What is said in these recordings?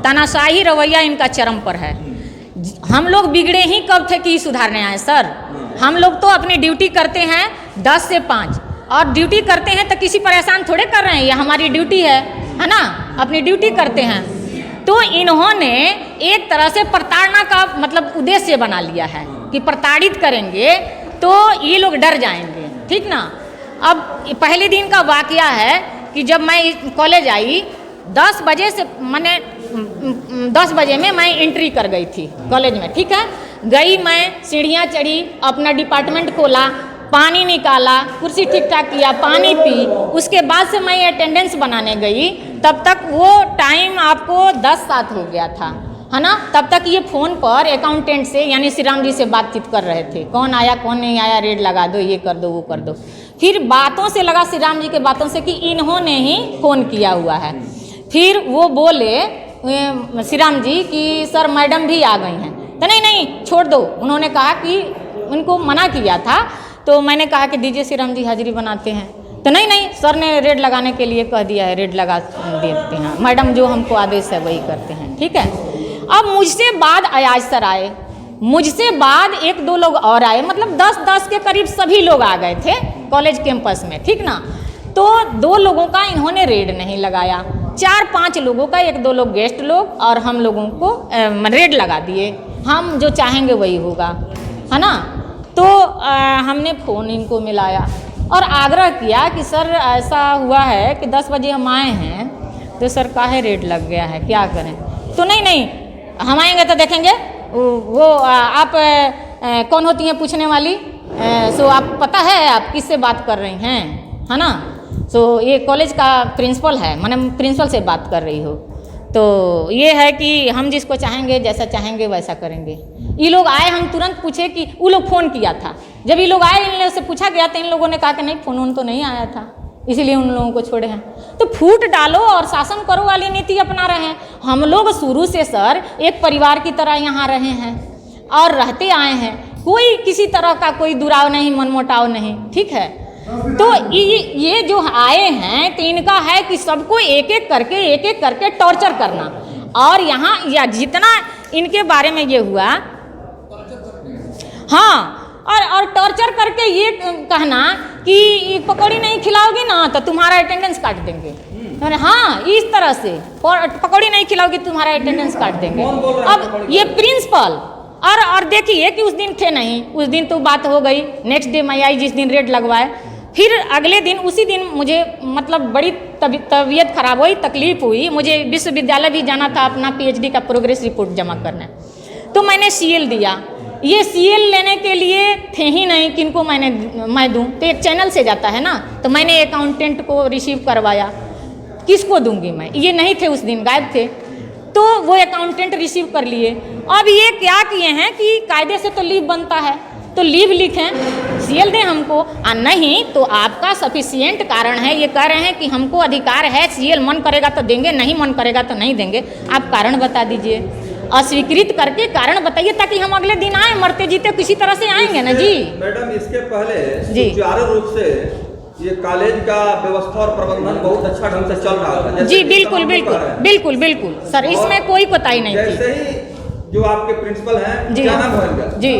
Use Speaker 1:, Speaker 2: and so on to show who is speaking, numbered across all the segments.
Speaker 1: तानाशाही रवैया इनका चरम पर है। हम लोग बिगड़े ही कब थे कि सुधारने आए सर? हम लोग तो अपनी ड्यूटी करते हैं 10 से 5, और ड्यूटी करते हैं तो किसी परेशान थोड़े कर रहे हैं, ये हमारी ड्यूटी है ना, अपनी ड्यूटी करते हैं। तो इन्होंने एक तरह से प्रताड़ना का मतलब उद्देश्य बना लिया है कि प्रताड़ित करेंगे तो ये लोग डर जाएंगे, ठीक ना। अब पहले दिन का वाकया है कि जब मैं कॉलेज आई 10 बजे से, मैंने 10 बजे में मैं एंट्री कर गई थी कॉलेज में, ठीक है। गई मैं, सीढ़ियाँ चढ़ी, अपना डिपार्टमेंट खोला, पानी निकाला, कुर्सी ठीक ठाक किया, पानी पी, उसके बाद से मैं अटेंडेंस बनाने गई। तब तक वो टाइम आपको 10:07 हो गया था, है ना। तब तक ये फ़ोन पर अकाउंटेंट से यानी श्री राम जी से बातचीत कर रहे थे, कौन आया कौन नहीं आया, रेड लगा दो, ये कर दो वो कर दो। फिर बातों से लगा श्री राम जी के बातों से कि इन्होंने ही फ़ोन किया हुआ है। फिर वो बोले श्री राम जी कि सर मैडम भी आ गई हैं, तो नहीं छोड़ दो। उन्होंने कहा कि उनको मना किया था, तो मैंने कहा कि दीजिए श्री राम जी हाजिरी बनाते हैं, तो नहीं सर ने रेड लगाने के लिए कह दिया है, रेड लगा देते हैं, मैडम जो हमको आदेश है वही करते हैं, ठीक है। अब मुझसे बाद अयाज सर आए, मुझसे बाद 1-2 लोग और आए, मतलब 10 के करीब सभी लोग आ गए थे कॉलेज कैंपस में, ठीक ना। तो 2 लोगों का इन्होंने रेड नहीं लगाया, 4-5 लोगों का, 1-2 लोग गेस्ट लोग और हम लोगों को रेड लगा दिए। हम जो चाहेंगे वही होगा, है ना। तो हमने फ़ोन इनको मिलाया और आग्रह किया कि सर ऐसा हुआ है कि 10 बजे हम आए हैं, तो सर काहे रेड लग गया है, क्या करें। तो नहीं हम आएंगे तो देखेंगे, वो आप कौन होती हैं पूछने वाली, सो आप पता है आप किससे बात कर रही हैं, है ना। सो ये कॉलेज का प्रिंसिपल है, मैंने प्रिंसिपल से बात कर रही हो। तो ये है कि हम जिसको चाहेंगे जैसा चाहेंगे वैसा करेंगे। ये लोग आए, हम तुरंत पूछे कि वो लोग फ़ोन किया था। जब ये लोग आए, इन लोगों से पूछा गया तो इन लोगों ने कहा कि नहीं फ़ोन तो नहीं आया था, इसलिए उन लोगों को छोड़े हैं। तो फूट डालो और शासन करो वाली नीति अपना रहे हैं। हम लोग शुरू से सर एक परिवार की तरह यहाँ रहे हैं और रहते आए हैं, कोई किसी तरह का कोई दुराव नहीं, मनमुटाव नहीं, ठीक है। तो ये जो आए हैं तो इनका है कि सबको एक एक करके टॉर्चर करना, और यहाँ या जितना इनके बारे में ये हुआ, हाँ, और टॉर्चर करके ये कहना कि पकौड़ी नहीं खिलाओगी ना तो तुम्हारा अटेंडेंस काट देंगे। हाँ, इस तरह से पकौड़ी नहीं खिलाओगी तुम्हारा अटेंडेंस काट देंगे। अब ये प्रिंसिपल और देखिए कि उस दिन थे नहीं, उस दिन तो बात हो गई। नेक्स्ट डे मैं आई जिस दिन रेड लगवाए, फिर अगले दिन उसी दिन मुझे मतलब बड़ी तबीयत खराब हुई, तकलीफ हुई, मुझे विश्वविद्यालय भी जाना था अपना PhD का प्रोग्रेस रिपोर्ट जमा करने। तो मैंने CL दिया। ये CL लेने के लिए थे ही नहीं किनको मैं दूं, तो एक चैनल से जाता है ना, तो मैंने अकाउंटेंट को रिसीव करवाया। किसको दूंगी मैं, ये नहीं थे उस दिन, गायब थे, तो वो अकाउंटेंट रिसीव कर लिए। अब ये क्या किए हैं कि कायदे से तो लीव बनता है, तो लीव लिखें, CL दें हमको, और नहीं तो आपका सफिशिएंट कारण है, ये कह रहे हैं कि हमको अधिकार है, CL मन करेगा तो देंगे, नहीं मन करेगा तो नहीं देंगे, आप कारण बता दीजिए। अस्वीकृत करके कारण बताइए ताकि हम अगले दिन आए, मरते जीते किसी तरह से आएंगे ना जी।
Speaker 2: मैडम, इसके पहले सुचारू रूप से ये कॉलेज का व्यवस्था और प्रबंधन बहुत अच्छा ढंग से चल रहा था
Speaker 1: जी। बिल्कुल सर, इसमें कोई कोताही नहीं थी।
Speaker 2: जैसे ही जो आपके प्रिंसिपल हैं, क्या नाम है इनका?
Speaker 1: जी,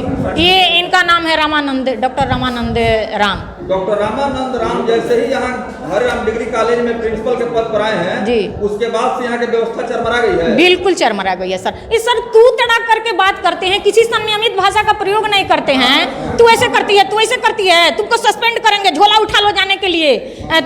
Speaker 1: ये इनका नाम है रामानंद, डॉक्टर रामानंद राम।
Speaker 2: डॉक्टर रामानंद राम जैसे ही यहाँ हरिराम डिग्री कॉलेज में प्रिंसिपल के पद पर आए हैं
Speaker 1: जी,
Speaker 2: उसके बाद से यहाँ की व्यवस्था चरमरा गई है।
Speaker 1: बिल्कुल चरमरा गई है सर। इस सर तू तड़ाक करके बात करते हैं, किसी संयमित भाषा का प्रयोग नहीं करते हैं। तू ऐसे करती है, तू ऐसे करती है, तुमको सस्पेंड करेंगे, झोला उठा लो जाने के लिए,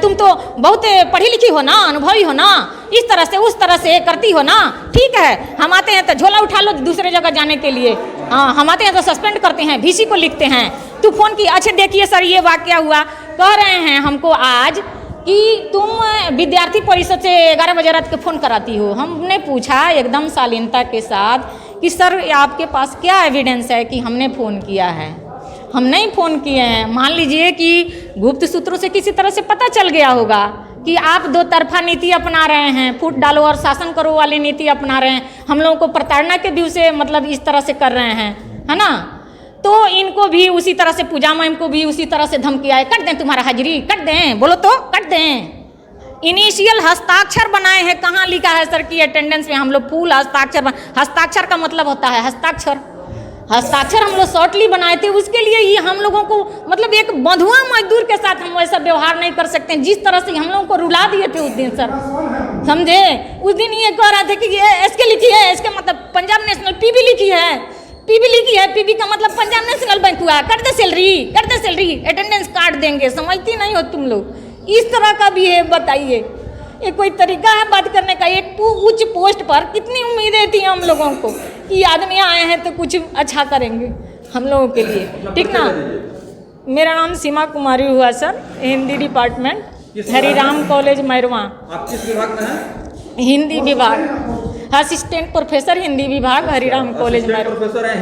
Speaker 1: तुम तो बहुत पढ़ी लिखी हो ना, अनुभवी हो ना, इस तरह से उस तरह से करती हो ना, ठीक है। हम आते हैं तो झोला उठा लो दूसरे जगह जाने के लिए, हाँ, हम आते हैं तो सस्पेंड करते हैं, VC को लिखते हैं। तू फ़ोन की, अच्छा देखिए सर ये वाकया हुआ, कह रहे हैं हमको आज कि तुम विद्यार्थी परिषद से 11 बजे रात के फ़ोन कराती हो। हमने पूछा एकदम शालीनता के साथ कि सर आपके पास क्या एविडेंस है कि हमने फ़ोन किया है। हम नहीं फ़ोन किए हैं। मान लीजिए कि गुप्त सूत्रों से किसी तरह से पता चल गया होगा कि आप दो तरफा नीति अपना रहे हैं, फूट डालो और शासन करो वाली नीति अपना रहे हैं, हम लोगों को प्रताड़ना के दिवस से मतलब इस तरह से कर रहे हैं, है ना। तो इनको भी उसी तरह से पूजा मैम को भी उसी तरह से धमकी आए, कट दें तुम्हारा हाजिरी, कट दें, बोलो तो कट दें। इनिशियल हस्ताक्षर बनाए हैं, कहाँ लिखा है सर कि अटेंडेंस में हम लोग फुल हस्ताक्षर हस्ताक्षर का मतलब होता है हस्ताक्षर, हस्ताक्षर हम लोग शॉर्टली बनाए थे। उसके लिए ये हम लोगों को मतलब एक बंधुआ मजदूर के साथ हम वैसा व्यवहार नहीं कर सकते हैं जिस तरह से हम लोगों को रुला दिए थे उस दिन सर, समझे। उस दिन ये कह रहे थे कि ये इसके लिखी है, इसके मतलब पंजाब नेशनल पीबी लिखी है, पीबी लिखी है, पीबी का मतलब पंजाब नेशनल बैंक हुआ, कर दे सैलरी अटेंडेंस कार्ड देंगे। समझती नहीं हो तुम लोग, इस तरह का भी है। बताइए ये कोई तरीका है बात करने का। एक उच्च पोस्ट पर कितनी उम्मीदें थी हम लोगों को कि आदमी आए हैं तो कुछ अच्छा करेंगे हम लोगों के लिए, ठीक ना। मेरा नाम सीमा कुमारी हुआ sir, Hindi department, Hariram college Mairwa.
Speaker 2: आप किस विभाग में हैं?
Speaker 1: हिंदी विभाग, असिस्टेंट प्रोफेसर हिंदी विभाग, हरिराम कॉलेज मैरवा।
Speaker 2: प्रोफेसर हैं।